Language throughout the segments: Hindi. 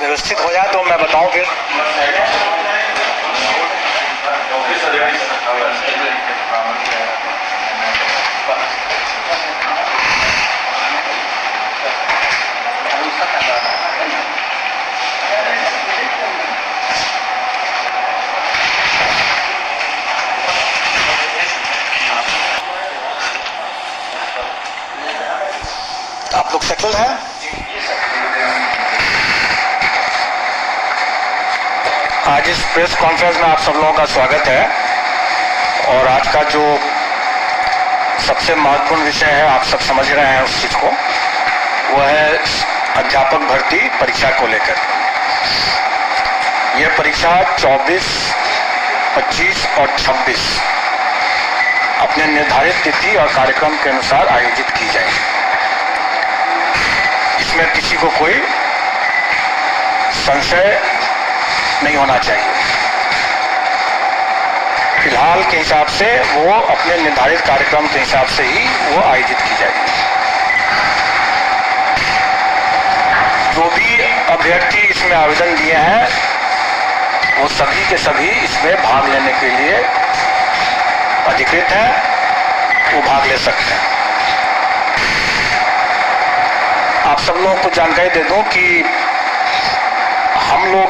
व्यवस्थित हो जाए तो मैं बताऊं फिर। आप लोग सेटल हैं? आज इस प्रेस कॉन्फ्रेंस में आप सब लोगों का स्वागत है। और आज का जो सबसे महत्वपूर्ण विषय है, आप सब समझ रहे हैं उस चीज को, वो है अध्यापक भर्ती परीक्षा को लेकर। यह परीक्षा 24, 25 और 26 अपने निर्धारित तिथि और कार्यक्रम के अनुसार आयोजित की जाएगी। इसमें किसी को कोई संशय नहीं होना चाहिए। फिलहाल के हिसाब से वो अपने निर्धारित कार्यक्रम के हिसाब से ही वो आयोजित की जाएगी। जो भी अभ्यर्थी इसमें आवेदन दिए हैं वो सभी के सभी इसमें भाग लेने के लिए अधिकृत हैं, वो भाग ले सकते हैं। आप सब लोगों को जानकारी दे दूं कि हम लोग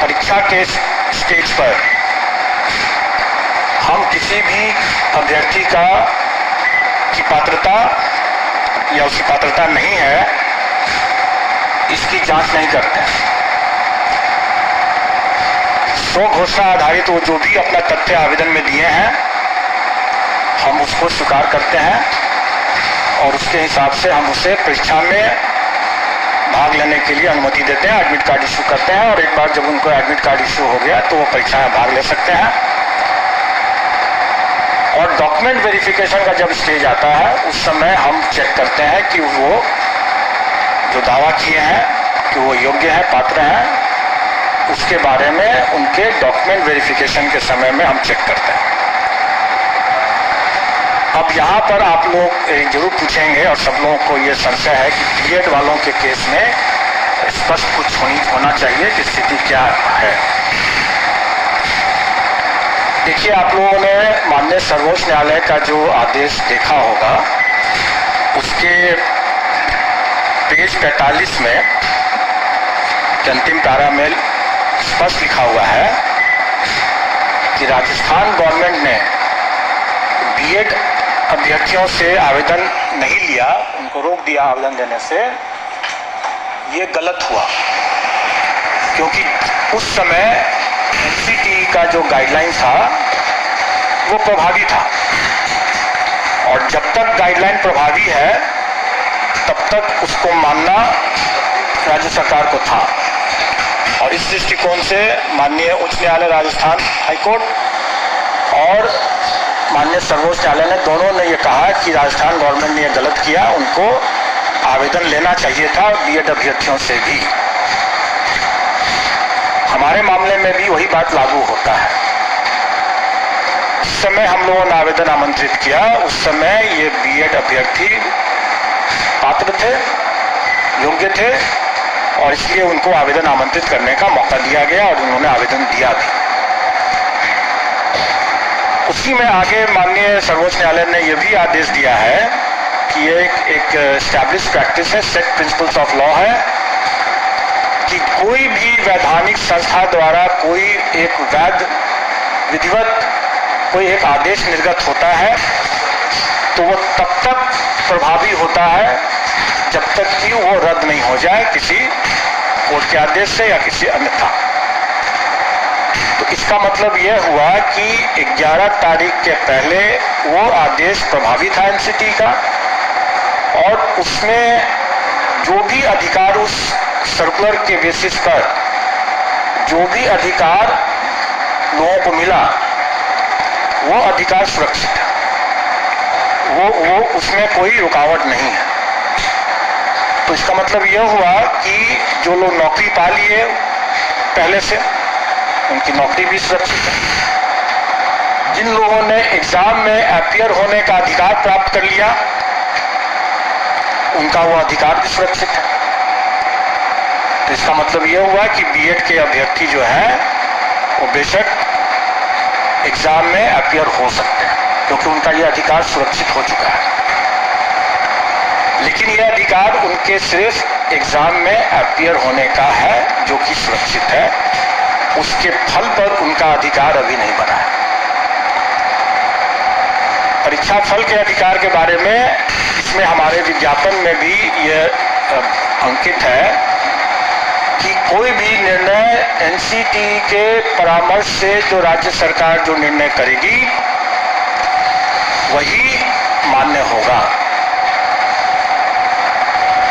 परीक्षा के स्टेज पर हम किसी भी अभ्यर्थी की पात्रता या उसकी पात्रता नहीं है, इसकी जांच नहीं करते हैं। स्व घोषणा आधारित वो जो भी अपना तथ्य आवेदन में दिए हैं, हम उसको स्वीकार करते हैं और उसके हिसाब से हम उसे परीक्षा में भाग लेने के लिए अनुमति देते हैं, एडमिट कार्ड इशू करते हैं। और एक बार जब उनको एडमिट कार्ड इशू हो गया तो वो परीक्षा में भाग ले सकते हैं। और डॉक्यूमेंट वेरिफिकेशन का जब स्टेज आता है, उस समय हम चेक करते हैं कि वो जो दावा किए हैं कि वो योग्य हैं, पात्र हैं, उसके बारे में उनके डॉक्यूमेंट वेरिफिकेशन के समय में हम चेक करते हैं। अब यहाँ पर आप लोग जरूर पूछेंगे और सब लोगों को ये संशय है कि बीएड वालों के केस में स्पष्ट कुछ होना चाहिए कि स्थिति क्या है। देखिए, आप लोगों ने माननीय सर्वोच्च न्यायालय का जो आदेश देखा होगा, उसके पेज 45 में अंतिम पैरा में स्पष्ट लिखा हुआ है कि राजस्थान गवर्नमेंट ने बीएड अभ्यर्थियों से आवेदन नहीं लिया, उनको रोक दिया आवेदन देने से। ये गलत हुआ, क्योंकि उस समय एनसीटीई का जो गाइडलाइन था वो प्रभावी था, और जब तक गाइडलाइन प्रभावी है तब तक उसको मानना राज्य सरकार को था। और इस दृष्टिकोण से माननीय उच्च न्यायालय राजस्थान हाईकोर्ट और माननीय सर्वोच्च न्यायालय ने दोनों ने ये कहा कि राजस्थान गवर्नमेंट ने ये गलत किया, उनको आवेदन लेना चाहिए था बीएड अभ्यर्थियों से भी। हमारे मामले में भी वही बात लागू होता है। जिस समय हम लोगों ने आवेदन आमंत्रित किया, उस समय ये बीएड अभ्यर्थी पात्र थे, योग्य थे, और इसलिए उनको आवेदन आमंत्रित करने का मौका दिया गया और उन्होंने आवेदन दिया भी। उसी में आगे माननीय सर्वोच्च न्यायालय ने यह भी आदेश दिया है कि ये एक एस्टैब्लिश प्रैक्टिस है, सेट प्रिंसिपल्स ऑफ लॉ है, कि कोई भी वैधानिक संस्था द्वारा कोई एक वैध विधिवत कोई एक आदेश निर्गत होता है तो वो तब तक प्रभावी होता है जब तक कि वो रद्द नहीं हो जाए किसी कोर्ट के आदेश से या किसी अन्यथा। तो इसका मतलब यह हुआ कि 11 तारीख के पहले वो आदेश प्रभावी था एनसीटी का, और उसमें जो भी अधिकार उस सर्कुलर के बेसिस पर जो भी अधिकार लोगों को मिला वो अधिकार सुरक्षित है, वो उसमें कोई रुकावट नहीं है। तो इसका मतलब यह हुआ कि जो लोग नौकरी पा लिए पहले से, उनकी नौकरी भी सुरक्षित है। जिन लोगों ने एग्जाम में अपीयर होने का अधिकार प्राप्त कर लिया, उनका वो अधिकार भी सुरक्षित है। तो इसका मतलब ये हुआ कि बीएड के अभ्यर्थी जो है वो बेशक एग्जाम में अपीयर हो सकते हैं, क्योंकि उनका ये अधिकार सुरक्षित हो चुका है। लेकिन यह अधिकार उनके सिर्फ एग्जाम में अपीयर होने का है, जो कि सुरक्षित है। उसके फल पर उनका अधिकार अभी नहीं बना है। परीक्षा फल के अधिकार के बारे में इसमें हमारे विज्ञापन में भी यह अंकित है कि कोई भी निर्णय एनसीटी के परामर्श से जो राज्य सरकार जो निर्णय करेगी वही मान्य होगा,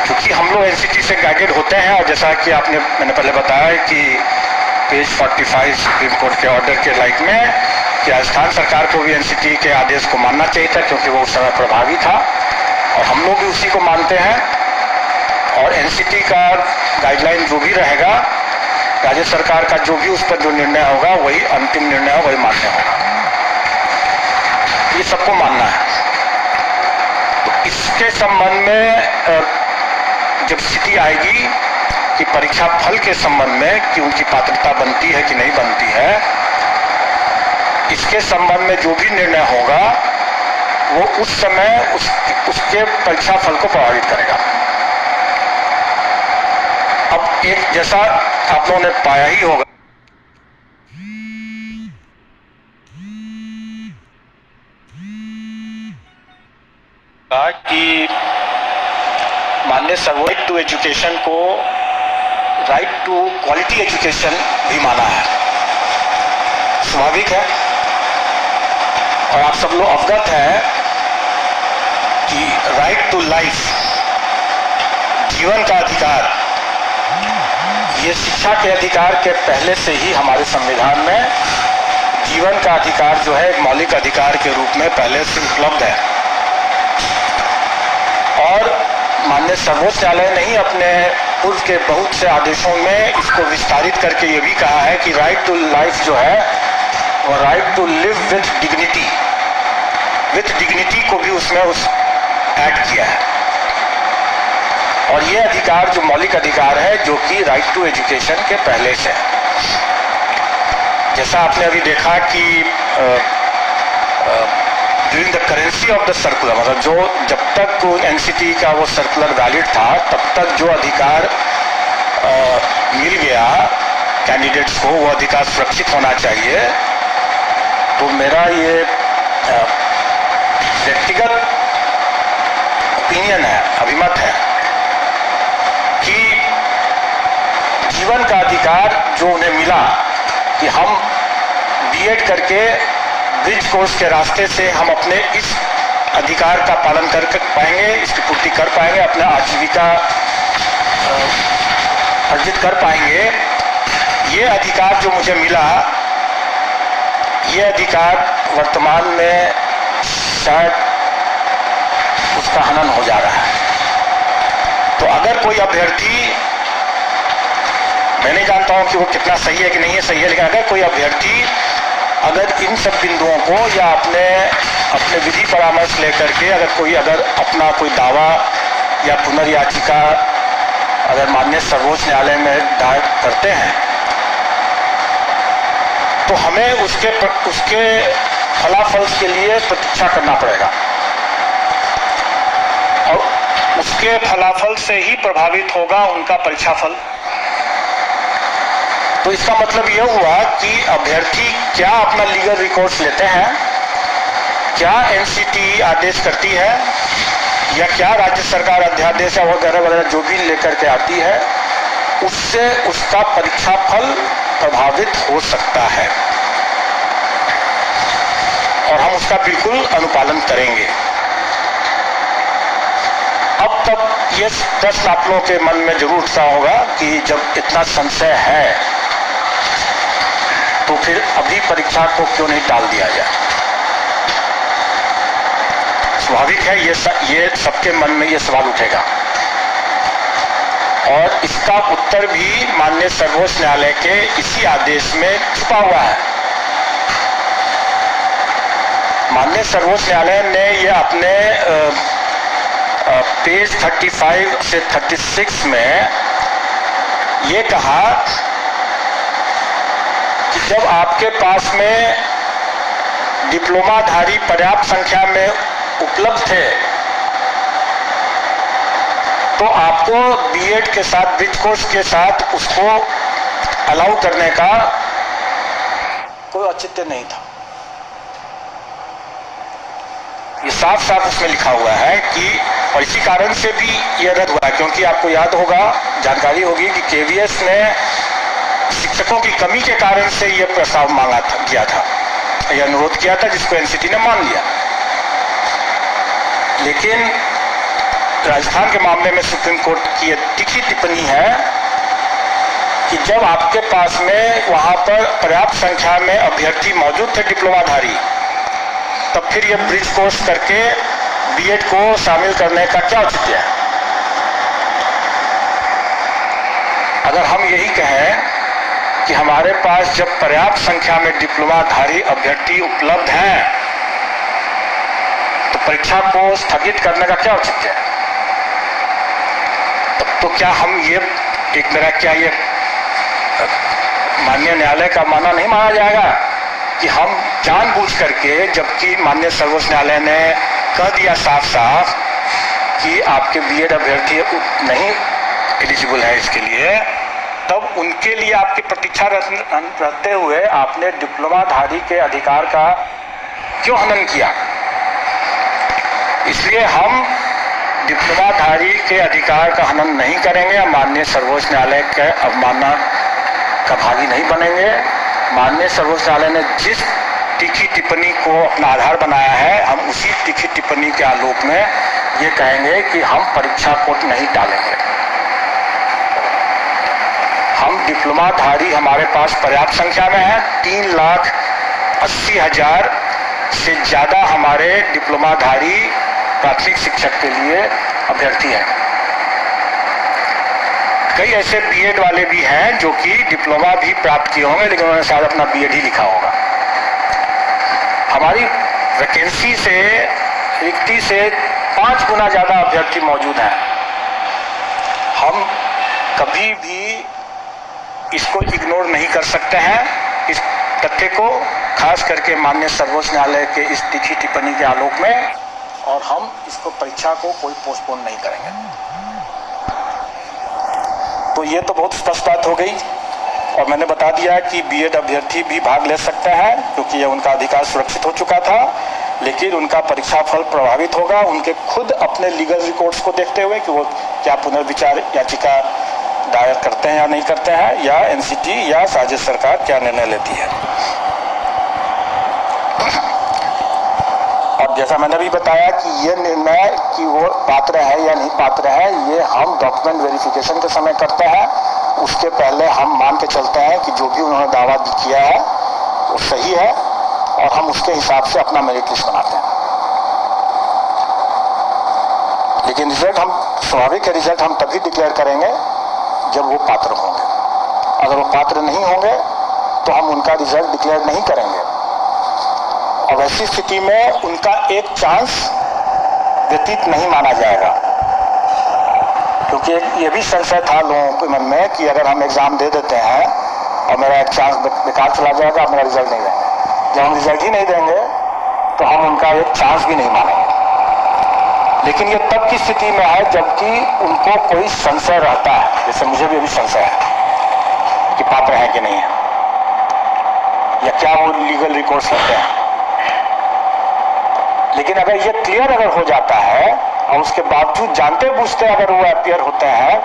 क्योंकि हम लोग एनसीटी से गाइडेड होते हैं। और जैसा कि मैंने पहले बताया कि पेज 45 सुप्रीम कोर्ट के ऑर्डर के लाइट में कि राजस्थान सरकार को भी एनसीटी के आदेश को मानना चाहिए था, क्योंकि वो उस समय प्रभावी था, और हम लोग भी उसी को मानते हैं। और एनसीटी का गाइडलाइन जो भी रहेगा, राज्य सरकार का जो भी उस पर जो निर्णय होगा वही अंतिम निर्णय होगा, वही मान्य होगा। ये सबको मानना है। तो इसके संबंध में जब स्थिति आएगी कि परीक्षा फल के संबंध में कि उनकी पात्रता बनती है कि नहीं बनती है, इसके संबंध में जो भी निर्णय होगा वो उस समय उसके परीक्षा फल को प्रभावित करेगा। अब एक जैसा आप लोगों ने पाया ही होगा कि माननीय सर्वोच्च टू एजुकेशन को राइट टू क्वालिटी एजुकेशन भी माना है। स्वाभाविक है, और आप सब लोग अवगत हैं कि राइट टू लाइफ, जीवन का अधिकार, ये शिक्षा के अधिकार के पहले से ही हमारे संविधान में जीवन का अधिकार जो है एक मौलिक अधिकार के रूप में पहले से उपलब्ध है। और माननीय सर्वोच्च न्यायालय ने ही अपने पूर्व के बहुत से आदेशों में इसको विस्तारित करके ये भी कहा है कि राइट टू लाइफ जो है वो right to live with dignity को भी उसमें ऐड किया है। और ये अधिकार जो मौलिक अधिकार है जो कि राइट टू एजुकेशन के पहले से है। जैसा आपने अभी देखा कि during the currency of the circular, मतलब जो जब तक एनसीटी का वो सर्कुलर वैलिड था तब तक जो अधिकार मिल गया कैंडिडेट्स को, वो अधिकार सुरक्षित होना चाहिए। तो मेरा ये व्यक्तिगत ओपिनियन है, अभिमत है कि जीवन का अधिकार जो उन्हें मिला कि हम बीएड करके ब्रिज कोर्स के रास्ते से हम अपने इस अधिकार का पालन कर पाएंगे, इसकी पूर्ति कर पाएंगे, अपना आजीविका अर्जित कर पाएंगे। ये अधिकार जो मुझे मिला, ये अधिकार वर्तमान में शायद उसका हनन हो जा रहा है। तो अगर कोई अभ्यर्थी, मैं नहीं जानता हूं कि वो कितना सही है कि नहीं है सही है, लेकिन अगर कोई अभ्यर्थी अगर इन सब बिंदुओं को या अपने विधि परामर्श लेकर के अगर अपना कोई दावा या पुनर्याचिका अगर माननीय सर्वोच्च न्यायालय में दायर करते हैं, तो हमें उसके फलाफल के लिए प्रतीक्षा करना पड़ेगा, और उसके फलाफल से ही प्रभावित होगा उनका परीक्षा फल। तो इसका मतलब यह हुआ कि अभ्यर्थी क्या अपना लीगल रिकॉर्ड्स लेते हैं, क्या एनसीटी आदेश करती है, या क्या राज्य सरकार अध्यादेश वगैरह वगैरह जो भी लेकर के आती है, उससे उसका परीक्षा फल प्रभावित हो सकता है, और हम उसका बिल्कुल अनुपालन करेंगे। अब तक ये प्रश्न आप लोगों के मन में जरूर उठता होगा कि जब इतना संशय है तो फिर अभी परीक्षा को क्यों नहीं टाल दिया जाए। स्वाभाविक है, ये सबके मन में ये सवाल उठेगा, और इसका उत्तर भी माननीय सर्वोच्च न्यायालय के इसी आदेश में छुपा हुआ है। माननीय सर्वोच्च न्यायालय ने ये अपने पेज 35 से 36 में ये कहा कि जब आपके पास में डिप्लोमाधारी पर्याप्त संख्या में उपलब्ध थे तो आपको बीएड के साथ, ब्रिज कोर्स के साथ उसको अलाउ करने का कोई औचित्य नहीं था। ये साफ साफ उसमें लिखा हुआ है कि, और इसी कारण से भी ये रद्द हुआ, क्योंकि आपको याद होगा, जानकारी होगी कि केवीएस ने शिक्षकों की कमी के कारण से ये प्रस्ताव मांगा था, किया था, यह अनुरोध किया था, जिसको एनसीटी ने मान लिया। लेकिन राजस्थान के मामले में सुप्रीम कोर्ट की तीखी टिप्पणी है कि जब आपके पास में वहां पर पर्याप्त संख्या में अभ्यर्थी मौजूद थे डिप्लोमाधारी, तब फिर ये ब्रिज कोर्स करके बीएड को शामिल करने का क्या औचित्य है। अगर हम यही कहें कि हमारे पास जब पर्याप्त संख्या में डिप्लोमाधारी अभ्यर्थी उपलब्ध हैं तो परीक्षा को स्थगित करने का क्या औचित्य है। तो क्या हम ये एक मेरा क्या ये माननीय न्यायालय का मानना नहीं माना जाएगा कि हम जानबूझ करके, जबकि माननीय सर्वोच्च न्यायालय ने कह दिया साफ साफ कि आपके बीएड अभ्यर्थी नहीं एलिजिबल है इसके लिए, तब उनके लिए आपकी प्रतीक्षा रहते हुए आपने डिप्लोमाधारी के अधिकार का क्यों हनन किया। इसलिए हम डिप्लोमाधारी के अधिकार का हनन नहीं करेंगे, माननीय सर्वोच्च न्यायालय के अवमानना का भागी नहीं बनेंगे। माननीय सर्वोच्च न्यायालय ने जिस तीखी टिप्पणी को अपना आधार बनाया है, हम उसी तीखी टिप्पणी के आलोक में ये कहेंगे कि हम परीक्षा को नहीं टालेंगे। हम डिप्लोमाधारी हमारे पास पर्याप्त संख्या में है, 3,80,000 से ज्यादा हमारे डिप्लोमाधारी प्राथमिक शिक्षक के लिए अभ्यर्थी हैं। कई ऐसे बीएड वाले भी हैं जो कि डिप्लोमा भी प्राप्त किए होंगे, लेकिन उन्होंने शायद अपना बीएड ही लिखा होगा। हमारी वैकेंसी से, रिक्ति से 5 गुना ज्यादा अभ्यर्थी मौजूद हैं। हम कभी भी इसको इग्नोर नहीं कर सकते हैं, इस तथ्य को, खास करके माननीय सर्वोच्च न्यायालय के इस तीखी टिप्पणी के आलोक में, और हम इसको परीक्षा को कोई पोस्टपोन नहीं करेंगे। तो ये तो बहुत स्पष्ट बात हो गई, और मैंने बता दिया कि बीएड अभ्यर्थी भी भाग ले सकते हैं क्योंकि ये उनका अधिकार सुरक्षित हो चुका था, लेकिन उनका परीक्षा फल प्रभावित होगा उनके खुद अपने लीगल रिकॉर्ड्स को देखते हुए कि वो क्या पुनर्विचार याचिका दायर करते हैं या नहीं करते हैं, या एनसीटी या राज्य सरकार क्या निर्णय लेती है। और जैसा मैंने भी बताया कि ये निर्णय कि वो पात्र है या नहीं पात्र है, ये हम डॉक्यूमेंट वेरिफिकेशन के समय करते हैं। उसके पहले हम मान के चलते हैं कि जो भी उन्होंने दावा किया है वो सही है, और हम उसके हिसाब से अपना मेरिट लिस्ट बनाते हैं। लेकिन रिजल्ट हम, स्वाभाविक है, रिजल्ट हम तभी डिक्लेयर करेंगे जब वो पात्र होंगे। अगर वो पात्र नहीं होंगे तो हम उनका रिजल्ट डिक्लेयर नहीं करेंगे, और वैसी स्थिति में उनका एक चांस व्यतीत नहीं माना जाएगा। क्योंकि ये भी संशय था लोगों के मन में कि अगर हम एग्जाम दे देते हैं और मेरा एक चांस बेकार चला जाएगा, मेरा रिजल्ट नहीं देंगे। जब हम रिजल्ट ही नहीं देंगे तो हम उनका एक चांस भी नहीं मानेंगे। लेकिन ये तब की स्थिति में है जबकि उनको कोई संशय रहता है, जैसे मुझे भी अभी संशय है कि पात्र है कि नहीं है, या क्या वो लीगल रिकॉर्ड्स रखते हैं। लेकिन अगर ये क्लियर अगर हो जाता है और उसके बावजूद जानते बूझते अगर वो अपीयर होते हैं,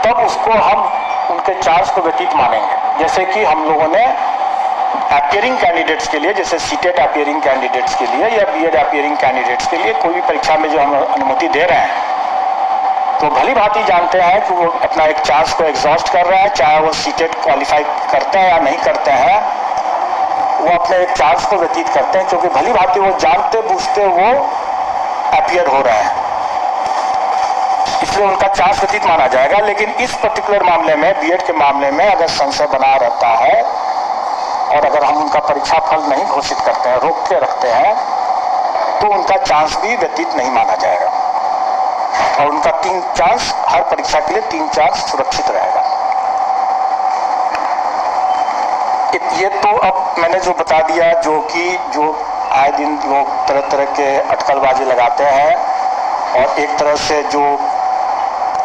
तब उसको हम उनके चार्ज को व्यतीत मानेंगे। जैसे कि हम लोगों ने अपीयरिंग कैंडिडेट्स के लिए, जैसे सीटेट अपीयरिंग कैंडिडेट्स के लिए या बीएड अपीयरिंग कैंडिडेट्स के लिए कोई भी परीक्षा में जो हम अनुमति दे रहे हैं, तो भली भांति जानते हैं कि वो अपना एक चार्ज को एग्जॉस्ट कर रहे हैं, चाहे वो सीटेट क्वालिफाई करते हैं या नहीं करते हैं, वो अपने एक चार्ज को व्यतीत करते हैं, क्योंकि भली भांति वो जानते बूझते वो अपीयर हो रहे हैं, इसलिए उनका चार्ज व्यतीत माना जाएगा। लेकिन इस पर्टिकुलर मामले में, बीएड के मामले में, अगर संशय बना रहता है और अगर हम उनका परीक्षा फल नहीं घोषित करते हैं, रोक के रखते हैं, तो उनका चांस भी व्यतीत नहीं माना जाएगा। और उनका 3 चांस, हर परीक्षा के लिए 3 चांस सुरक्षित रहेगा। ये तो अब मैंने जो बता दिया, जो आए दिन लोग तरह तरह के अटकलबाजी लगाते हैं और एक तरह से जो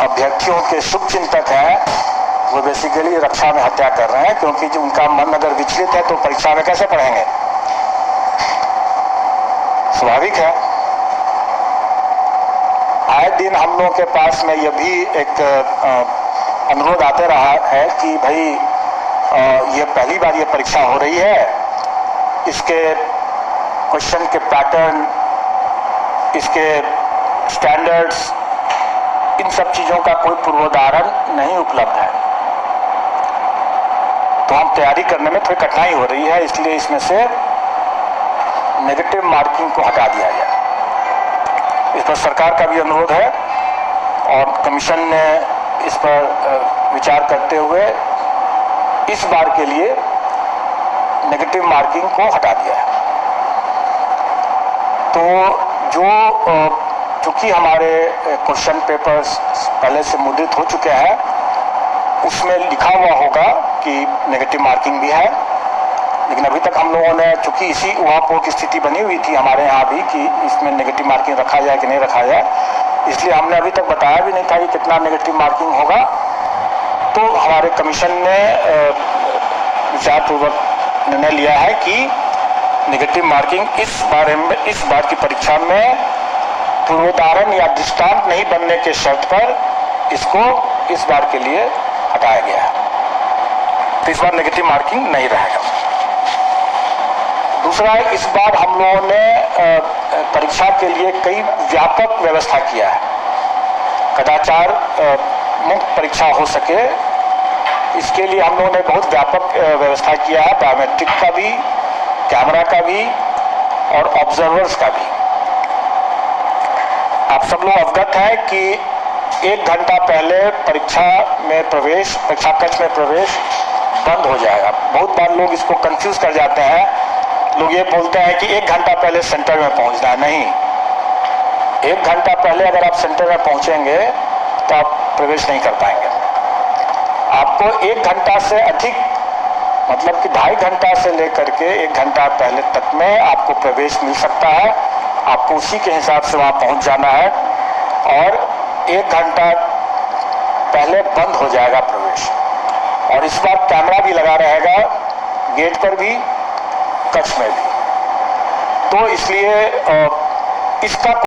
अभ्यर्थियों के शुभ चिंतक हैं वो बेसिकली रक्षा में हत्या कर रहे हैं, क्योंकि जो उनका मन अगर विचलित है तो परीक्षा में कैसे पढ़ेंगे, स्वाभाविक है। आए दिन हम लोगों के पास में यह भी एक अनुरोध आते रहा है कि भाई ये पहली बार ये परीक्षा हो रही है, इसके क्वेश्चन के पैटर्न, इसके स्टैंडर्ड्स, इन सब चीज़ों का कोई पूर्वोदाहरण नहीं उपलब्ध है, तो हम तैयारी करने में थोड़ी कठिनाई हो रही है, इसलिए इसमें से नेगेटिव मार्किंग को हटा दिया गया। इस पर सरकार का भी अनुरोध है और कमीशन ने इस पर विचार करते हुए इस बार के लिए नेगेटिव मार्किंग को हटा दिया है। तो चूंकि हमारे क्वेश्चन पेपर्स पहले से मुद्रित हो चुके हैं, उसमें लिखा हुआ होगा कि नेगेटिव मार्किंग भी है, लेकिन अभी तक हम लोगों ने, चूंकि इसी उहापोह की स्थिति बनी हुई थी हमारे यहाँ भी कि इसमें नेगेटिव मार्किंग रखा जाए कि नहीं रखा जाए, इसलिए हमने अभी तक बताया भी नहीं था कि कितना नेगेटिव मार्किंग होगा। तो हमारे कमीशन ने विचारपूर्वक निर्णय लिया है कि नेगेटिव मार्किंग इस बार की परीक्षा में पूर्वोदाहरण या दृष्टांत नहीं बनने के शर्त पर इसको इस बार के लिए हटाया गया है, तो इस बार नेगेटिव मार्किंग नहीं रहेगा। दूसरा, इस बार हम लोगों ने परीक्षा के लिए कई व्यापक व्यवस्था किया है, कदाचार मुक्त परीक्षा हो सके, इसके लिए हम लोगों ने बहुत व्यापक व्यवस्था किया है, बायोमेट्रिक का भी, कैमरा का भी और ऑब्जर्वर्स का भी। आप सब लोग अवगत हैं कि 1 घंटा पहले परीक्षा कक्ष में प्रवेश बंद हो जाएगा। बहुत बार लोग इसको कंफ्यूज कर जाते हैं, लोग ये बोलते हैं कि 1 घंटा पहले सेंटर में पहुंचना है। नहीं, 1 घंटा पहले अगर आप सेंटर में पहुंचेंगे तो आप प्रवेश नहीं कर पाएंगे। आपको 1 घंटा से अधिक, मतलब कि 2.5 घंटा से लेकर के 1 घंटा पहले तक में आपको प्रवेश मिल सकता है। आपको उसी के हिसाब से वहां पहुंच जाना है और 1 घंटा पहले बंद हो जाएगा प्रवेश। और इस बार कैमरा भी लगा रहेगा, गेट पर भी, कक्ष में भी। तो इसलिए इसका